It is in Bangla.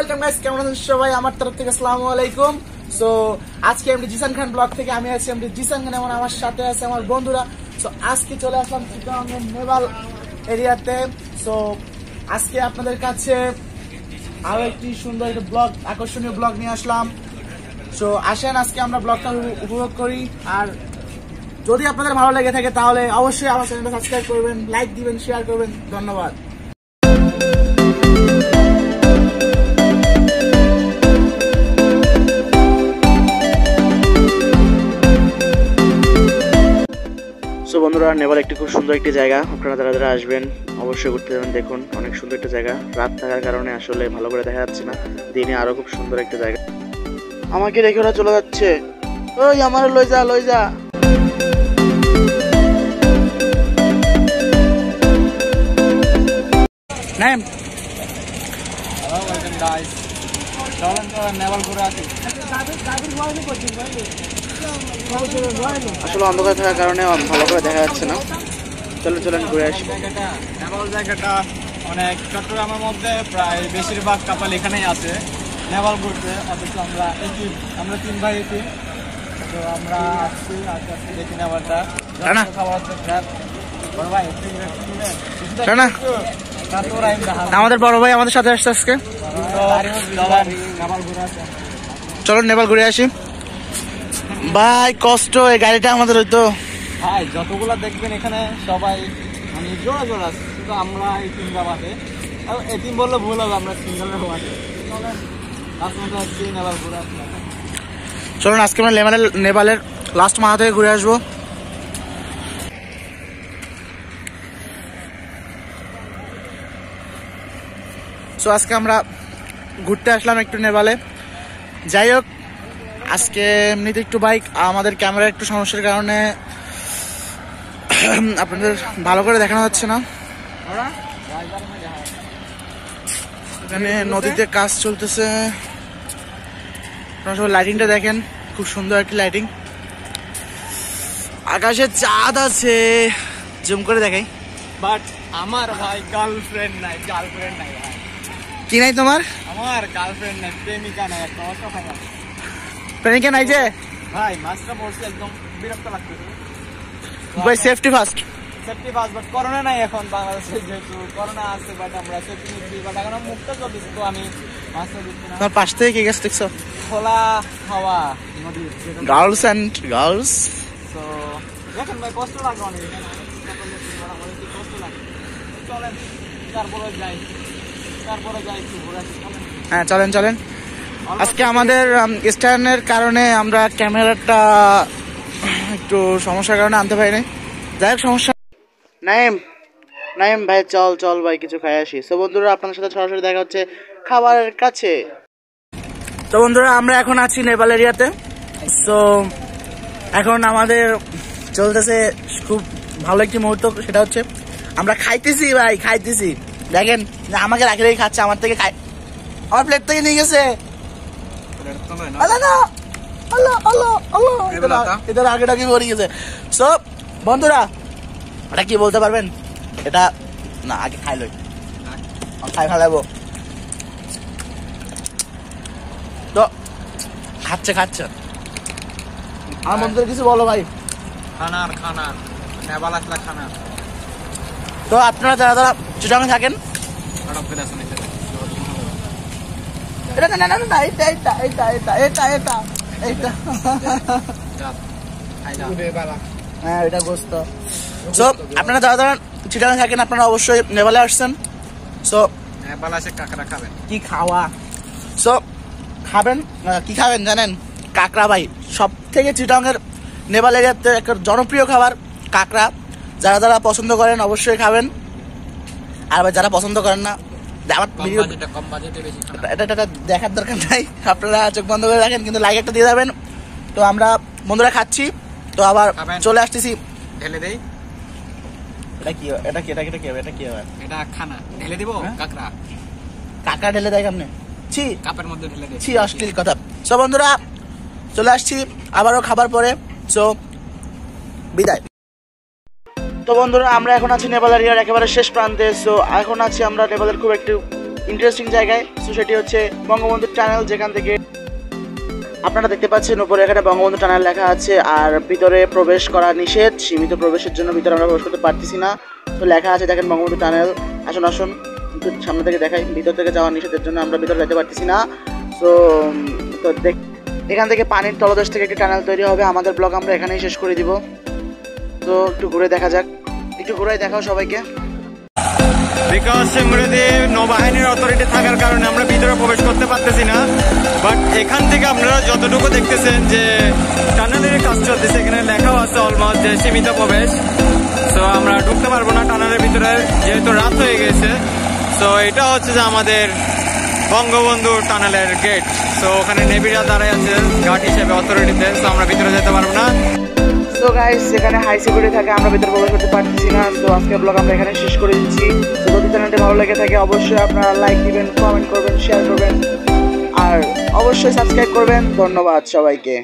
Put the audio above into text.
ওয়েলকাম গাইস, কেমন আছেন সবাই? আমার তরফ থেকে আসসালামু আলাইকুম। সো আজকে আমি জিসান খান ব্লগ থেকে আমি আছি জিসান খান, এবং আমার সাথে আছে আমার বন্ধুরা। সো আজকে চলে আসলাম চিটাগাং নেভাল এরিয়াতে। সো আজকে আপনাদের কাছে আরো একটি সুন্দর একটা ব্লগ, আকর্ষণীয় ব্লগ নিয়ে আসলাম। সো আসেন আজকে আমরা ব্লগটা উপভোগ করি। আর যদি আপনাদের ভালো লেগে থাকে তাহলে অবশ্যই আমার চ্যানেলটা সাবস্ক্রাইব করবেন, লাইক দিবেন, শেয়ার করবেন। ধন্যবাদ। সো বন্ধুরা, নেভাল একটি খুব সুন্দর একটি জায়গা। আপনারা যারা যারা আসবেন অবশ্যই ঘুরতে যাবেন। দেখুন অনেক সুন্দর একটা জায়গা। রাত থাকার কারণে আসলে ভালো করে দেখা যাচ্ছে না, দিনে আরো খুব সুন্দর একটা জায়গা। আমাকে রেখে ওরা চলে যাচ্ছে। ওই আমার লই যা লই যা। নাম আসলে অন্ধকার থাকার কারণে ভালো করে দেখা যাচ্ছে না। চলেন চলেন ঘুরে আসি। নেভাল জায়গাটা অনেক চট্টগ্রামের মধ্যে প্রায় বেশিরভাগ কাপাল এখানেই আছে নেভাল ঘুরতে। অথচ আমরা তিন ভাই এটি, তো আমরা আসছি আস্তে আস্তে দেখি নেভালটা। আমাদের বড় ভাই আমাদের সাথে আসছে আজকে। চলো নেভাল ঘুরে আসি। ভাই কষ্ট, এই গাড়িটা আমাদের হইতো। ভাই যতগুলা দেখবেন এখানে সবাই মানে জোড়া জোড়া আছে, কিন্তু আমরা এই তিন বাবাতে, এই তিন বললে ভুল হবে, আমরা সিঙ্গেলের বাবাতে। চলুন আজকে আমরা নেভালের লাস্ট মাথা থেকে ঘুরে আসবো। সো আজকে আমরা ঘুরতে আসলাম একটু নেভালে। যাই হোক, আজকে এমনিতে একটু বাইক আমাদের ক্যামেরার একটু সমস্যার কারণে আপনাদের ভালো করে দেখানো হচ্ছে না। এখানে নদীতে কাজ চলতেছে। লাইটিংটা দেখেন, খুব সুন্দর একটি লাইটিং। আকাশে চাঁদ আছে, জুম করে দেখাই। বাট আমার ভাই গার্লফ্রেন্ড নাই, গার্লফ্রেন্ড নাই ভাই। কি নাই তোমার? আমার গার্লফ্রেন্ড নাই, প্রেমিকা নাই, একটা অসহায়। প্রেমিকা নাই যে ভাই, মাছটা পড়ছে, একদম বিরক্ত লাগতেছে ভাই। Safety first, safety first. But corona নাই এখন বাংলাদেশে, যেহেতু করোনা আছে, বাট আমরা সেফটি নিচ্ছি। বাট এখন মুখটা চলতেছে, তো আমি মাছটা দিচ্ছি না। তোমার পাশ থেকে কি গাছ দেখছো? খোলা হাওয়া নদী, গার্লস অ্যান্ড গার্লস। তো দেখেন ভাই, কষ্ট লাগে অনেক, কষ্ট লাগে। চলেন তারপরে যাই একটু ঘুরে আসি। হ্যাঁ চলেন চলেন। আজকে আমাদের স্ট্যান্ডের কারণে আমরা ক্যামেরাটা একটু সমস্যার কারণে আনতে পারিনি। যাই হোক, সমস্যা। নাইম ভাই, চল চল ভাই কিছু খাই আসি। তো বন্ধুরা, আপনাদের সাথে সরাসরি দেখা হচ্ছে খাবারের কাছে। তো বন্ধুরা, আমরা এখন আছি নেভাল এরিয়াতে। সো এখন আমাদের চলতেছে খুব ভালো একটি মুহূর্ত। সেটা হচ্ছে আমরা খাইতেছি ভাই, খাইতেছি। দেখেন আমাকে রাখি রেখে খাচ্ছে, আমার থেকে খাই, আমার প্লেট থেকে নিয়ে গেছে। এটার আগেটা কি পড়ে গেছে। সো বন্ধুরা, এটা কি বলতে পারবেন? এটা না, আগে খাই লই, খাই ফেলাবো। তো খাচ্ছে আমার বন্ধুদের কিছু বলো ভাই। খানা নেভাল আসলে খানা। তো আপনারা যারা যারা চিটাগাং থাকেন, এটা না না না, এটা এটা এটা এটা এটা এটা এটা হ্যাঁ, এটা গোস্ত। সো আপনারা যারা যারা চিটাগাং থাকেন, আপনারা অবশ্যই নেভালে আসছেন। সো নেভাল আসে কাঁকড়া খাবেন। কি খাওয়া, সো খাবেন কি খাবেন জানেন? কাঁকড়া ভাই, সব থেকে চিটাগাংয়ের নেভাল এরিয়াতে একটা জনপ্রিয় খাবার কাঁকড়া। যারা যারা পছন্দ করেন অবশ্যই খাবেন। আর ভাই যারা পছন্দ করেন না, আমার ভিডিও এটা দেখার দরকার নাই, আপনারা চোখ বন্ধ করে রাখেন, কিন্তু লাইক একটা দিয়ে যাবেন। তো আমরা বন্ধুরা খাচ্ছি, তো আবার চলে আসতেছি। ঢেলে দেই। এটা কি এটা কি এটা এটা কি হবে? এটা কি হবে? এটা খানা ঢেলে দিব। কাঁকড়া ঢেলে দেয় কেমনে? ছি, কাপের মধ্যে ঢেলে দেই। ছি, অশ্লীল কথা। সো বন্ধুরা, চলে আসছি আবারও খাবার পরে। সো বিদায়। তো বন্ধুরা, আমরা এখন আছি নেভাল এরিয়ার একেবারে শেষ প্রান্তে। সো এখন আছি আমরা নেভালের খুব একটু ইন্টারেস্টিং জায়গায়। সো সেটি হচ্ছে বঙ্গবন্ধু টানেল, যেখান থেকে আপনারা দেখতে পাচ্ছেন উপরে এখানে বঙ্গবন্ধু টানেল লেখা আছে। আর ভিতরে প্রবেশ করা নিষেধ, সীমিত প্রবেশের জন্য ভিতরে আমরা প্রবেশ করতে পারতেছি না। তো লেখা আছে দেখেন বঙ্গবন্ধু টানেল। আসুন আসুন একটু সামনে থেকে দেখাই, ভিতর থেকে যাওয়া নিষেধের জন্য আমরা ভিতরে যেতে পারতেছি না। তো এখান থেকে পানির তলদেশ থেকে একটি টানেল তৈরি হবে। আমাদের ব্লগ আমরা এখানেই শেষ করে দিব। তো একটু ঘুরে দেখা যাক, একটু ঘুরে দেখাও সবাইকে। বিকজ সিমুরিতে নৌবাহিনীর অথরিটি থাকার কারণে আমরা ভিতরে প্রবেশ করতে পারতেছি না। বাট এখান থেকে আপনারা যতটুকু দেখতেছেন যে টানেলের কাজ চলতেছে, এখানে লেখাও আছে অলমোস্ট যে সীমিত প্রবেশ। তো আমরা ঢুকতে পারবো না টানেলের ভিতরে, যেহেতু রাত হয়ে গেছে। তো এটা হচ্ছে যে আমাদের বঙ্গবন্ধু টানেলের গেট। তো ওখানে নেভিরা দাঁড়ায় আছে গার্ড হিসেবে অথরিটিতে। তো আমরা ভিতরে যেতে পারবো না। সো গাইস, এখানে হাই সিকিউরিটি থাকে, আমরা ভিতরে প্রবেশ করতে পারতেছি না। তো আজকের ব্লগ আমরা এখানে শেষ করে দিচ্ছি। তো যদি চ্যানেলটি ভালো লেগে থাকে অবশ্যই আপনারা লাইক দিবেন, কমেন্ট করবেন, শেয়ার করবেন আর অবশ্যই সাবস্ক্রাইব করবেন। ধন্যবাদ সবাইকে।